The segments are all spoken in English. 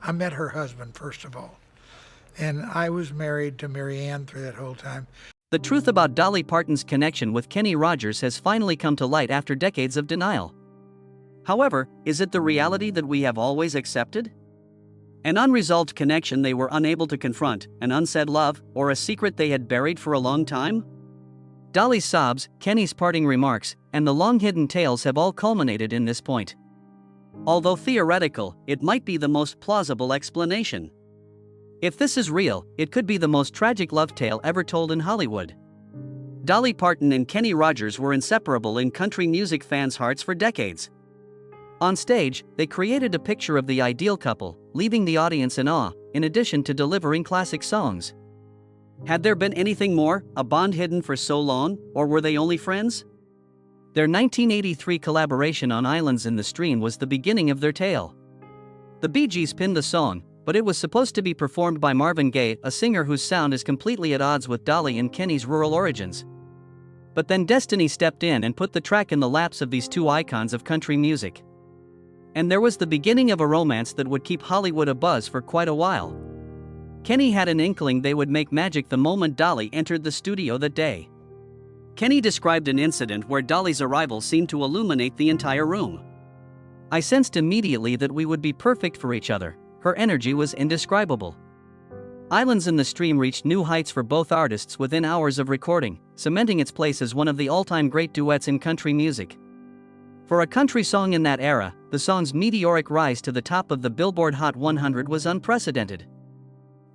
I met her husband, first of all. And I was married to Mary Ann through that whole time. The truth about Dolly Parton's connection with Kenny Rogers has finally come to light after decades of denial. However, is it the reality that we have always accepted? An unresolved connection they were unable to confront, an unsaid love, or a secret they had buried for a long time? Dolly's sobs, Kenny's parting remarks, and the long-hidden tales have all culminated in this point. Although theoretical, it might be the most plausible explanation. If this is real, it could be the most tragic love tale ever told in Hollywood. Dolly Parton and Kenny Rogers were inseparable in country music fans' hearts for decades. On stage, they created a picture of the ideal couple, leaving the audience in awe, in addition to delivering classic songs. Had there been anything more, a bond hidden for so long, or were they only friends? Their 1983 collaboration on Islands in the Stream was the beginning of their tale. The Bee Gees penned the song, but it was supposed to be performed by Marvin Gaye, a singer whose sound is completely at odds with Dolly and Kenny's rural origins. But then destiny stepped in and put the track in the laps of these two icons of country music. And there was the beginning of a romance that would keep Hollywood abuzz for quite a while. Kenny had an inkling they would make magic the moment Dolly entered the studio that day. Kenny described an incident where Dolly's arrival seemed to illuminate the entire room. "I sensed immediately that we would be perfect for each other. Her energy was indescribable." Islands in the Stream reached new heights for both artists within hours of recording, cementing its place as one of the all-time great duets in country music. For a country song in that era, the song's meteoric rise to the top of the Billboard Hot 100 was unprecedented.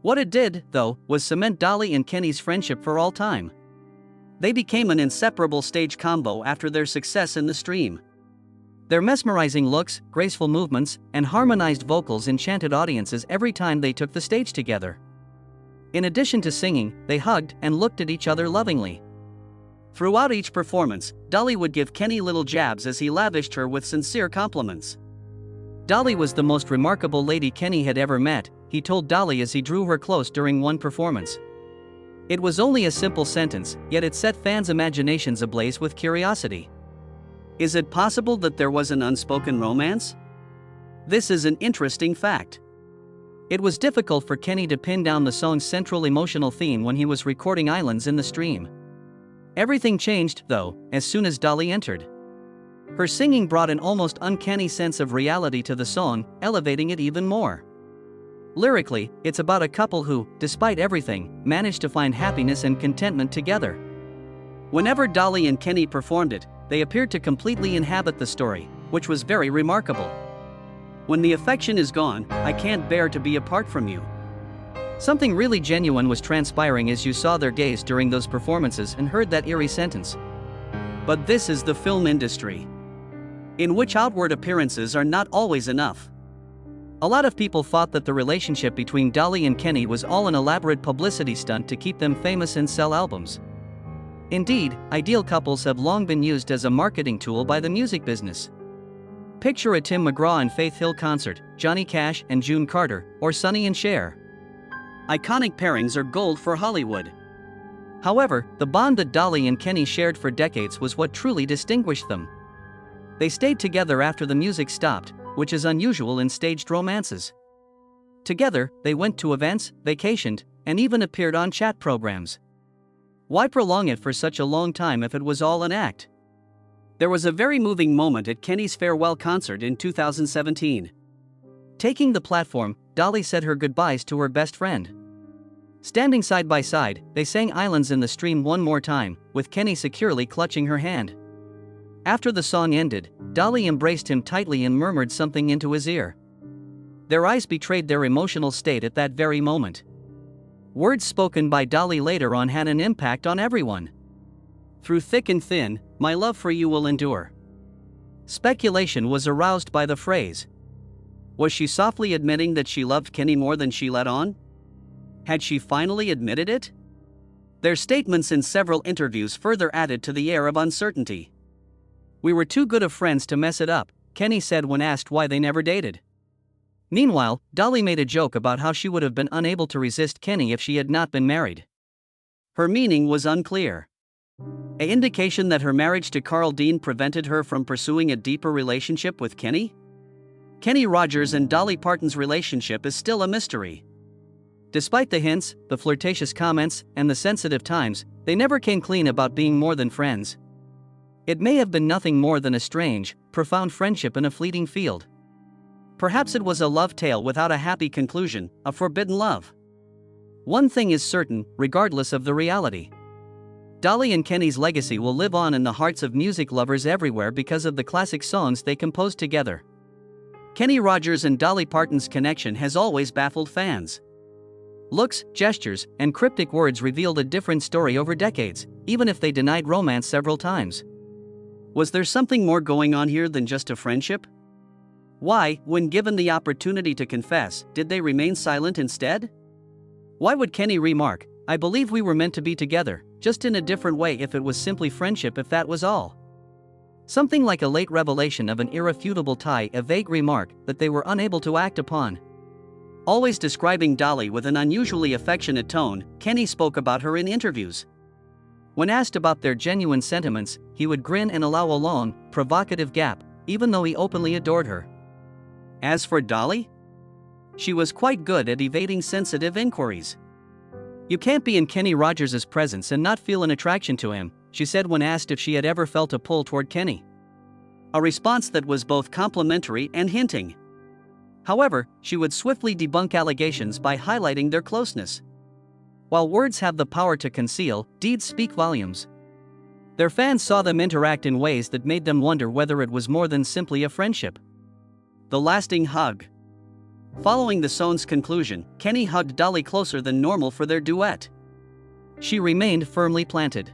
What it did, though, was cement Dolly and Kenny's friendship for all time. They became an inseparable stage combo after their success in the Stream. Their mesmerizing looks, graceful movements, and harmonized vocals enchanted audiences every time they took the stage together. In addition to singing, they hugged and looked at each other lovingly. Throughout each performance, Dolly would give Kenny little jabs as he lavished her with sincere compliments. Dolly was the most remarkable lady Kenny had ever met, he told Dolly as he drew her close during one performance. It was only a simple sentence, yet it set fans' imaginations ablaze with curiosity. Is it possible that there was an unspoken romance? This is an interesting fact. It was difficult for Kenny to pin down the song's central emotional theme when he was recording Islands in the Stream. Everything changed, though, as soon as Dolly entered. Her singing brought an almost uncanny sense of reality to the song, elevating it even more. Lyrically, it's about a couple who, despite everything, managed to find happiness and contentment together. Whenever Dolly and Kenny performed it, they appeared to completely inhabit the story, which was very remarkable. "When the affection is gone, I can't bear to be apart from you." Something really genuine was transpiring as you saw their gaze during those performances and heard that eerie sentence. But this is the film industry, in which outward appearances are not always enough. A lot of people thought that the relationship between Dolly and Kenny was all an elaborate publicity stunt to keep them famous and sell albums. Indeed, ideal couples have long been used as a marketing tool by the music business. Picture a Tim McGraw and Faith Hill concert, Johnny Cash and June Carter, or Sonny and Cher. Iconic pairings are gold for Hollywood. However, the bond that Dolly and Kenny shared for decades was what truly distinguished them. They stayed together after the music stopped, which is unusual in staged romances. Together, they went to events, vacationed, and even appeared on chat programs. Why prolong it for such a long time if it was all an act? There was a very moving moment at Kenny's farewell concert in 2017. Taking the platform, Dolly said her goodbyes to her best friend. Standing side by side, they sang Islands in the Stream one more time, with Kenny securely clutching her hand. After the song ended, Dolly embraced him tightly and murmured something into his ear. Their eyes betrayed their emotional state at that very moment. Words spoken by Dolly later on had an impact on everyone. "Through thick and thin, my love for you will endure." Speculation was aroused by the phrase. Was she softly admitting that she loved Kenny more than she let on? Had she finally admitted it? Their statements in several interviews further added to the air of uncertainty. "We were too good of friends to mess it up," Kenny said when asked why they never dated. Meanwhile, Dolly made a joke about how she would have been unable to resist Kenny if she had not been married. Her meaning was unclear. An indication that her marriage to Carl Dean prevented her from pursuing a deeper relationship with Kenny? Kenny Rogers and Dolly Parton's relationship is still a mystery. Despite the hints, the flirtatious comments, and the sensitive times, they never came clean about being more than friends. It may have been nothing more than a strange, profound friendship in a fleeting field. Perhaps it was a love tale without a happy conclusion, a forbidden love. One thing is certain, regardless of the reality. Dolly and Kenny's legacy will live on in the hearts of music lovers everywhere because of the classic songs they composed together. Kenny Rogers and Dolly Parton's connection has always baffled fans. Looks, gestures, and cryptic words revealed a different story over decades, even if they denied romance several times. Was there something more going on here than just a friendship? Why, when given the opportunity to confess, did they remain silent instead? Why would Kenny remark, "I believe we were meant to be together, just in a different way," if it was simply friendship, if that was all? Something like a late revelation of an irrefutable tie, a vague remark that they were unable to act upon. Always describing Dolly with an unusually affectionate tone, Kenny spoke about her in interviews. When asked about their genuine sentiments, he would grin and allow a long, provocative gap, even though he openly adored her. As for Dolly, she was quite good at evading sensitive inquiries. "You can't be in Kenny Rogers' presence and not feel an attraction to him," she said when asked if she had ever felt a pull toward Kenny. A response that was both complimentary and hinting. However, she would swiftly debunk allegations by highlighting their closeness. While words have the power to conceal, deeds speak volumes. Their fans saw them interact in ways that made them wonder whether it was more than simply a friendship. The lasting hug. Following the song's conclusion, Kenny hugged Dolly closer than normal for their duet. She remained firmly planted.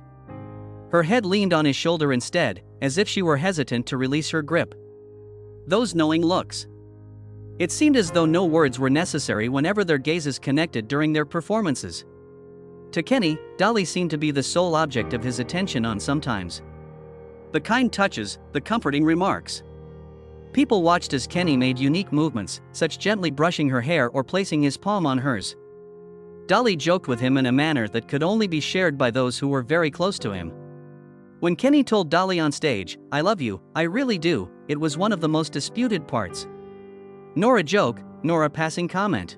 Her head leaned on his shoulder instead, as if she were hesitant to release her grip. Those knowing looks. It seemed as though no words were necessary whenever their gazes connected during their performances. To Kenny, Dolly seemed to be the sole object of his attention on sometimes. The kind touches, the comforting remarks. People watched as Kenny made unique movements, such gently brushing her hair or placing his palm on hers. Dolly joked with him in a manner that could only be shared by those who were very close to him. When Kenny told Dolly on stage, "I love you, I really do," it was one of the most disputed parts. Nor a joke, nor a passing comment.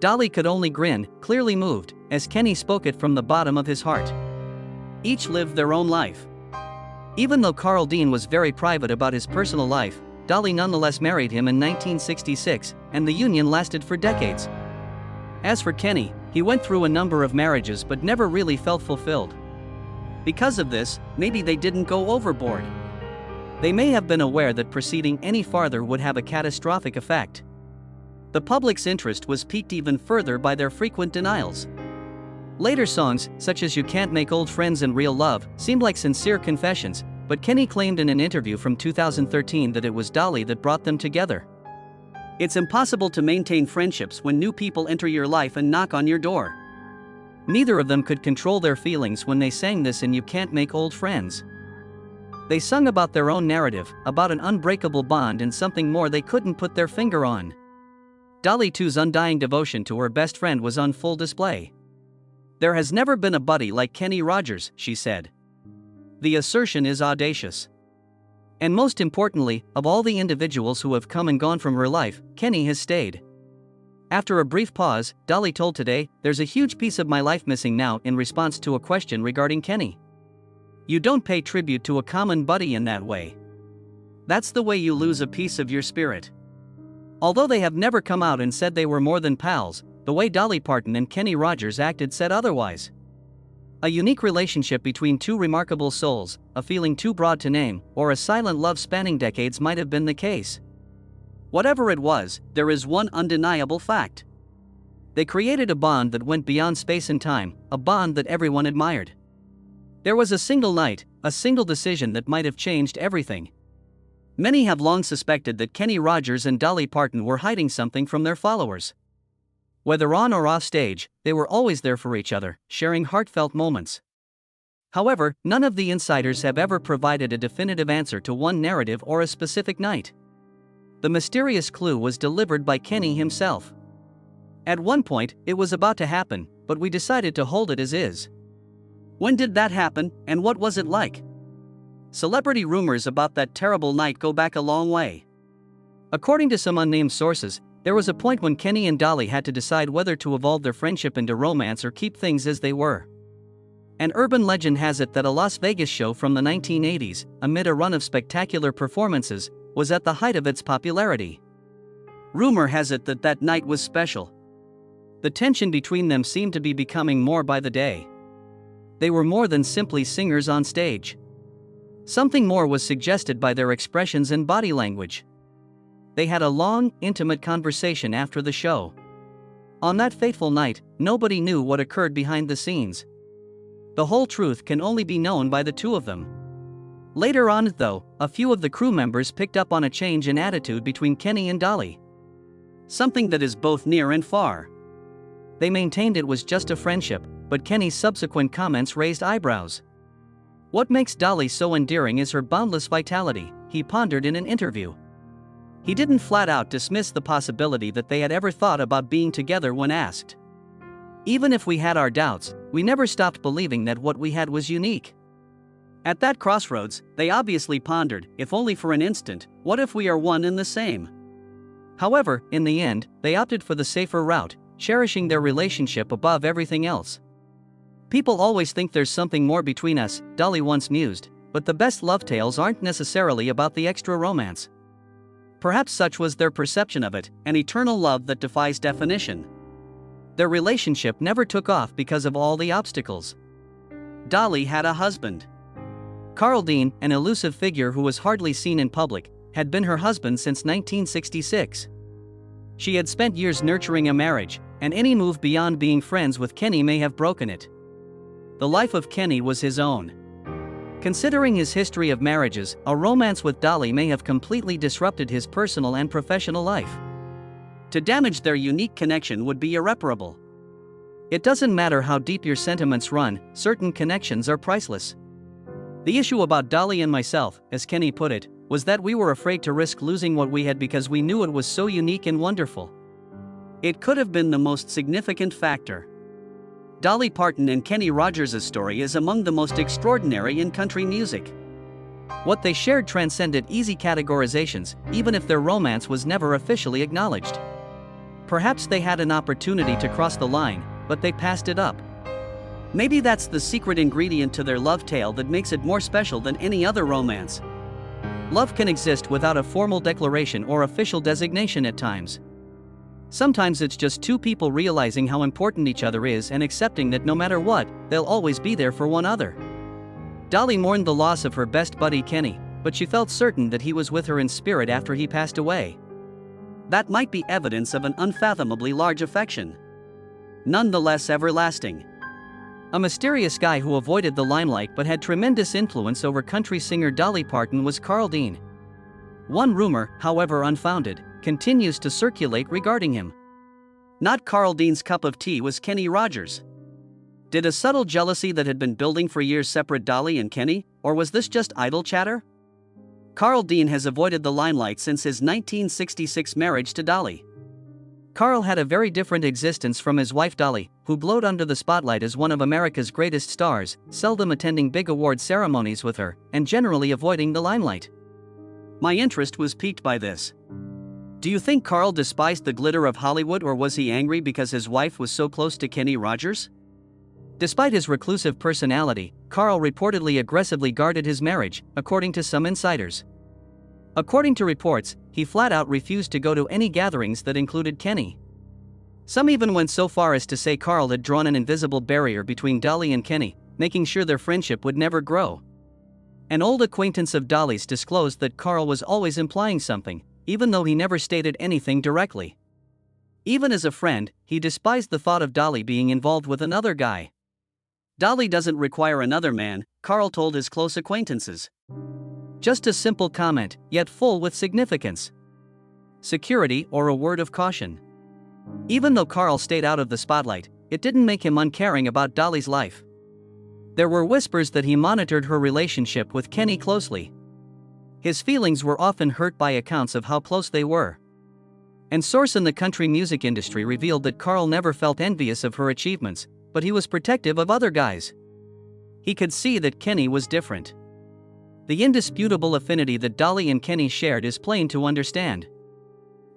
Dolly could only grin, clearly moved, as Kenny spoke it from the bottom of his heart. Each lived their own life. Even though Carl Dean was very private about his personal life, Dolly nonetheless married him in 1966, and the union lasted for decades. As for Kenny, he went through a number of marriages but never really felt fulfilled. Because of this, maybe they didn't go overboard. They may have been aware that proceeding any farther would have a catastrophic effect. The public's interest was piqued even further by their frequent denials. Later songs, such as "You Can't Make Old Friends" and "Real Love," seemed like sincere confessions, but Kenny claimed in an interview from 2013 that it was Dolly that brought them together. It's impossible to maintain friendships when new people enter your life and knock on your door. Neither of them could control their feelings when they sang this in "You Can't Make Old Friends." They sung about their own narrative, about an unbreakable bond and something more they couldn't put their finger on. Dolly too's undying devotion to her best friend was on full display. "There has never been a buddy like Kenny Rogers," she said. The assertion is audacious. And most importantly, of all the individuals who have come and gone from her life, Kenny has stayed. After a brief pause, Dolly told Today, "There's a huge piece of my life missing now," in response to a question regarding Kenny. "You don't pay tribute to a common buddy in that way. That's the way you lose a piece of your spirit." Although they have never come out and said they were more than pals, the way Dolly Parton and Kenny Rogers acted said otherwise. A unique relationship between two remarkable souls, a feeling too broad to name, or a silent love spanning decades might have been the case. Whatever it was, there is one undeniable fact. They created a bond that went beyond space and time, a bond that everyone admired. There was a single night, a single decision that might have changed everything. Many have long suspected that Kenny Rogers and Dolly Parton were hiding something from their followers. Whether on or off stage, they were always there for each other, sharing heartfelt moments. However, none of the insiders have ever provided a definitive answer to one narrative or a specific night. The mysterious clue was delivered by Kenny himself. "At one point, it was about to happen, but we decided to hold it as is." When did that happen, and what was it like? Celebrity rumors about that terrible night go back a long way. According to some unnamed sources, there was a point when Kenny and Dolly had to decide whether to evolve their friendship into romance or keep things as they were. An urban legend has it that a Las Vegas show from the 1980s, amid a run of spectacular performances, was at the height of its popularity. Rumor has it that that night was special. The tension between them seemed to be becoming more by the day. They were more than simply singers on stage. Something more was suggested by their expressions and body language. They had a long, intimate conversation after the show. On that fateful night, nobody knew what occurred behind the scenes. The whole truth can only be known by the two of them. Later on, though, a few of the crew members picked up on a change in attitude between Kenny and Dolly. Something that is both near and far. They maintained it was just a friendship, but Kenny's subsequent comments raised eyebrows. What makes Dolly so endearing is her boundless vitality, he pondered in an interview. He didn't flat out dismiss the possibility that they had ever thought about being together when asked. Even if we had our doubts, we never stopped believing that what we had was unique. At that crossroads, they obviously pondered, if only for an instant, what if we are one and the same? However, in the end, they opted for the safer route, cherishing their relationship above everything else. People always think there's something more between us, Dolly once mused, but the best love tales aren't necessarily about the extra romance. Perhaps such was their perception of it, an eternal love that defies definition. Their relationship never took off because of all the obstacles. Dolly had a husband. Carl Dean, an elusive figure who was hardly seen in public, had been her husband since 1966. She had spent years nurturing a marriage, and any move beyond being friends with Kenny may have broken it. The life of Kenny was his own. Considering his history of marriages, a romance with Dolly may have completely disrupted his personal and professional life. To damage their unique connection would be irreparable. It doesn't matter how deep your sentiments run, certain connections are priceless. The issue about Dolly and myself, as Kenny put it, was that we were afraid to risk losing what we had because we knew it was so unique and wonderful. It could have been the most significant factor. Dolly Parton and Kenny Rogers' story is among the most extraordinary in country music. What they shared transcended easy categorizations, even if their romance was never officially acknowledged. Perhaps they had an opportunity to cross the line, but they passed it up. Maybe that's the secret ingredient to their love tale that makes it more special than any other romance. Love can exist without a formal declaration or official designation at times. Sometimes it's just two people realizing how important each other is and accepting that no matter what, they'll always be there for one another. Dolly mourned the loss of her best buddy Kenny, but she felt certain that he was with her in spirit after he passed away. That might be evidence of an unfathomably large affection. Nonetheless everlasting. A mysterious guy who avoided the limelight but had tremendous influence over country singer Dolly Parton was Carl Dean. One rumor, however unfounded, continues to circulate regarding him. Not Carl Dean's cup of tea was Kenny Rogers. Did a subtle jealousy that had been building for years separate Dolly and Kenny, or was this just idle chatter? Carl Dean has avoided the limelight since his 1966 marriage to Dolly. Carl had a very different existence from his wife Dolly, who glowed under the spotlight as one of America's greatest stars, seldom attending big award ceremonies with her, and generally avoiding the limelight. My interest was piqued by this. Do you think Carl despised the glitter of Hollywood, or was he angry because his wife was so close to Kenny Rogers? Despite his reclusive personality, Carl reportedly aggressively guarded his marriage, according to some insiders. According to reports, he flat out refused to go to any gatherings that included Kenny. Some even went so far as to say Carl had drawn an invisible barrier between Dolly and Kenny, making sure their friendship would never grow. An old acquaintance of Dolly's disclosed that Carl was always implying something, even though he never stated anything directly. Even as a friend, he despised the thought of Dolly being involved with another guy. Dolly doesn't require another man, Carl told his close acquaintances. Just a simple comment, yet full with significance. Security or a word of caution. Even though Carl stayed out of the spotlight, it didn't make him uncaring about Dolly's life. There were whispers that he monitored her relationship with Kenny closely. His feelings were often hurt by accounts of how close they were. An source in the country music industry revealed that Carl never felt envious of her achievements, but he was protective of other guys. He could see that Kenny was different. The indisputable affinity that Dolly and Kenny shared is plain to understand.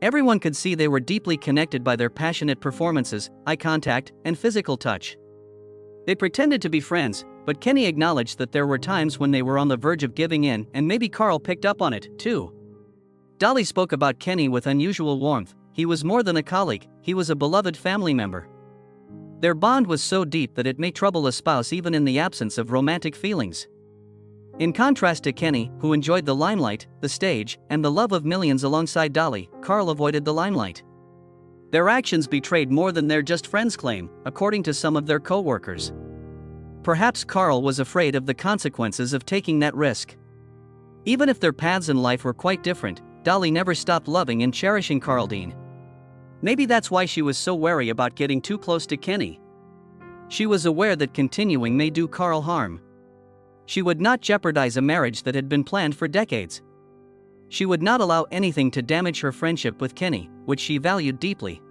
Everyone could see they were deeply connected by their passionate performances, eye contact, and physical touch. They pretended to be friends, but Kenny acknowledged that there were times when they were on the verge of giving in, and maybe Carl picked up on it, too. Dolly spoke about Kenny with unusual warmth. He was more than a colleague, he was a beloved family member. Their bond was so deep that it may trouble a spouse even in the absence of romantic feelings. In contrast to Kenny, who enjoyed the limelight, the stage, and the love of millions alongside Dolly, Carl avoided the limelight. Their actions betrayed more than their just friends claim, according to some of their co-workers. Perhaps Carl was afraid of the consequences of taking that risk. Even if their paths in life were quite different, Dolly never stopped loving and cherishing Carldine. Maybe that's why she was so wary about getting too close to Kenny. She was aware that continuing may do Carl harm. She would not jeopardize a marriage that had been planned for decades. She would not allow anything to damage her friendship with Kenny, which she valued deeply.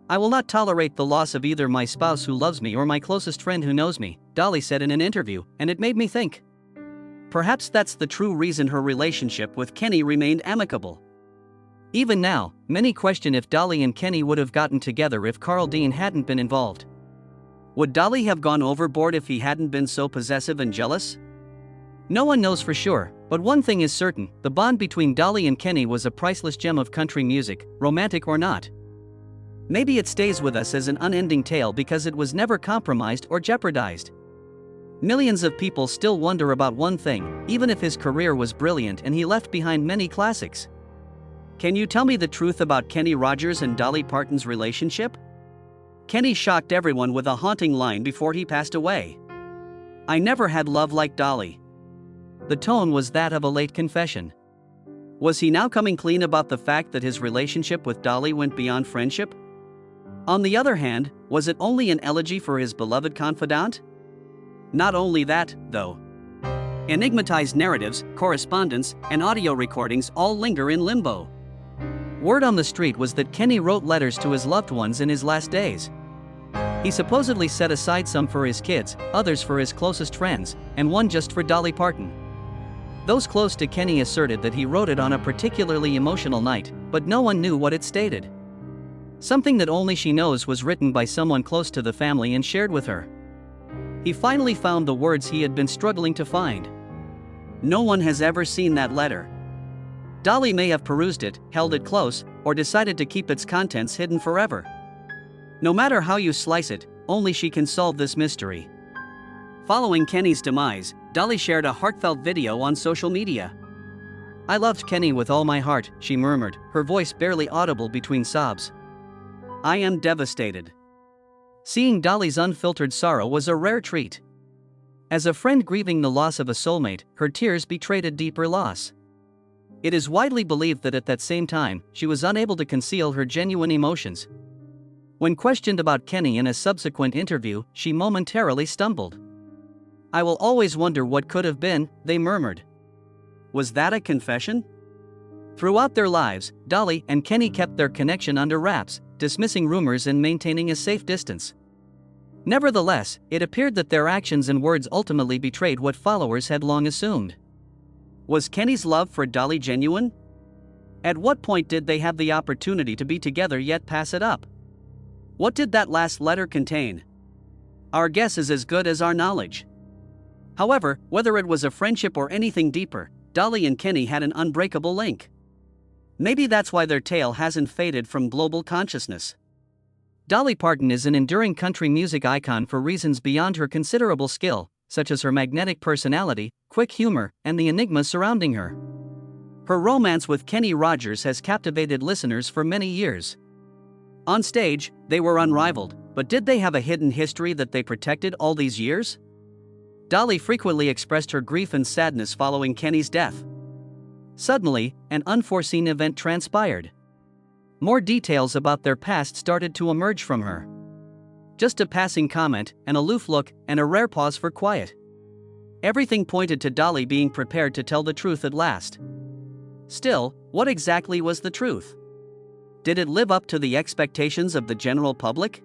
"I will not tolerate the loss of either my spouse who loves me or my closest friend who knows me," Dolly said in an interview, and it made me think. Perhaps that's the true reason her relationship with Kenny remained amicable. Even now, many question if Dolly and Kenny would have gotten together if Carldine hadn't been involved. Would Dolly have gone overboard if he hadn't been so possessive and jealous? No one knows for sure, but one thing is certain: the bond between Dolly and Kenny was a priceless gem of country music, romantic or not. Maybe it stays with us as an unending tale because it was never compromised or jeopardized. Millions of people still wonder about one thing, even if his career was brilliant and he left behind many classics. Can you tell me the truth about Kenny Rogers and Dolly Parton's relationship? Kenny shocked everyone with a haunting line before he passed away. "I never had love like Dolly." The tone was that of a late confession. Was he now coming clean about the fact that his relationship with Dolly went beyond friendship? On the other hand, was it only an elegy for his beloved confidant? Not only that, though. Enigmatized narratives, correspondence, and audio recordings all linger in limbo. Word on the street was that Kenny wrote letters to his loved ones in his last days. He supposedly set aside some for his kids, others for his closest friends, and one just for Dolly Parton. Those close to Kenny asserted that he wrote it on a particularly emotional night, but no one knew what it stated. Something that only she knows was written by someone close to the family and shared with her. He finally found the words he had been struggling to find. No one has ever seen that letter. Dolly may have perused it, held it close, or decided to keep its contents hidden forever. No matter how you slice it, only she can solve this mystery. Following Kenny's demise, Dolly shared a heartfelt video on social media. "I loved Kenny with all my heart," she murmured, her voice barely audible between sobs. "I am devastated." Seeing Dolly's unfiltered sorrow was a rare treat. As a friend grieving the loss of a soulmate, her tears betrayed a deeper loss. It is widely believed that at that same time, she was unable to conceal her genuine emotions. When questioned about Kenny in a subsequent interview, she momentarily stumbled. "I will always wonder what could have been," they murmured. Was that a confession? Throughout their lives, Dolly and Kenny kept their connection under wraps, dismissing rumors and maintaining a safe distance. Nevertheless, it appeared that their actions and words ultimately betrayed what followers had long assumed. Was Kenny's love for Dolly genuine? At what point did they have the opportunity to be together yet pass it up? What did that last letter contain? Our guess is as good as our knowledge. However, whether it was a friendship or anything deeper, Dolly and Kenny had an unbreakable link. Maybe that's why their tale hasn't faded from global consciousness. Dolly Parton is an enduring country music icon for reasons beyond her considerable skill, such as her magnetic personality, quick humor, and the enigma surrounding her. Her romance with Kenny Rogers has captivated listeners for many years. On stage, they were unrivaled, but did they have a hidden history that they protected all these years? Dolly frequently expressed her grief and sadness following Kenny's death. Suddenly, an unforeseen event transpired. More details about their past started to emerge from her. Just a passing comment, an aloof look, and a rare pause for quiet. Everything pointed to Dolly being prepared to tell the truth at last. Still, what exactly was the truth? Did it live up to the expectations of the general public?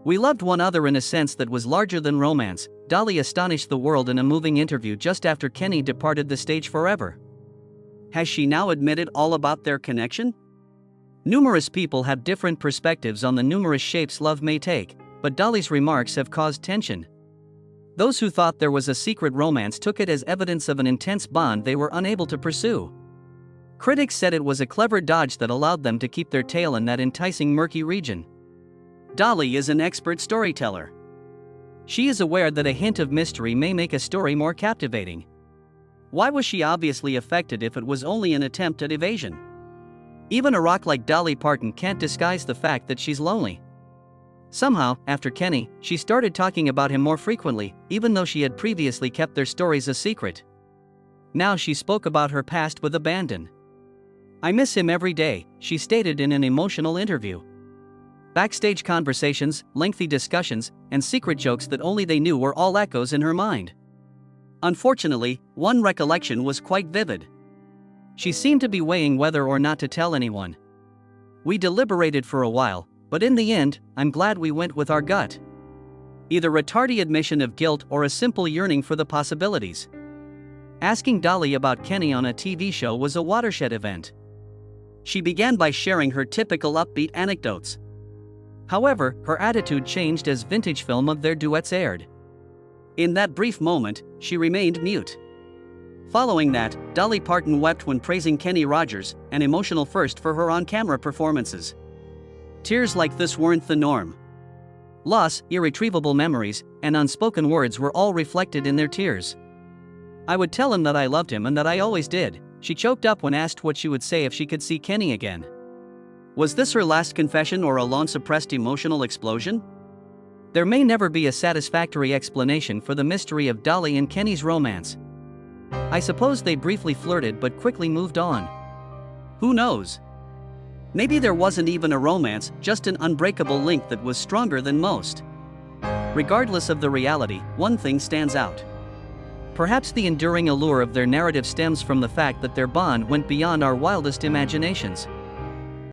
"We loved one another in a sense that was larger than romance," Dolly astonished the world in a moving interview just after Kenny departed the stage forever. Has she now admitted all about their connection? Numerous people have different perspectives on the numerous shapes love may take, but Dolly's remarks have caused tension. Those who thought there was a secret romance took it as evidence of an intense bond they were unable to pursue. Critics said it was a clever dodge that allowed them to keep their tail in that enticing murky region. Dolly is an expert storyteller. She is aware that a hint of mystery may make a story more captivating. Why was she obviously affected if it was only an attempt at evasion? Even a rock like Dolly Parton can't disguise the fact that she's lonely. Somehow, after Kenny, she started talking about him more frequently, even though she had previously kept their stories a secret. Now she spoke about her past with abandon. "I miss him every day," she stated in an emotional interview. Backstage conversations, lengthy discussions, and secret jokes that only they knew were all echoes in her mind. Unfortunately, one recollection was quite vivid. She seemed to be weighing whether or not to tell anyone. "We deliberated for a while, but in the end, I'm glad we went with our gut." Either a tardy admission of guilt or a simple yearning for the possibilities. Asking Dolly about Kenny on a TV show was a watershed event. She began by sharing her typical upbeat anecdotes. However, her attitude changed as vintage film of their duets aired. In that brief moment, she remained mute. Following that, Dolly Parton wept when praising Kenny Rogers, an emotional first for her on-camera performances. Tears like this weren't the norm. Loss, irretrievable memories, and unspoken words were all reflected in their tears. "I would tell him that I loved him and that I always did," she choked up when asked what she would say if she could see Kenny again. Was this her last confession or a long-suppressed emotional explosion? There may never be a satisfactory explanation for the mystery of Dolly and Kenny's romance. I suppose they briefly flirted but quickly moved on. Who knows? Maybe there wasn't even a romance, just an unbreakable link that was stronger than most. Regardless of the reality, one thing stands out. Perhaps the enduring allure of their narrative stems from the fact that their bond went beyond our wildest imaginations.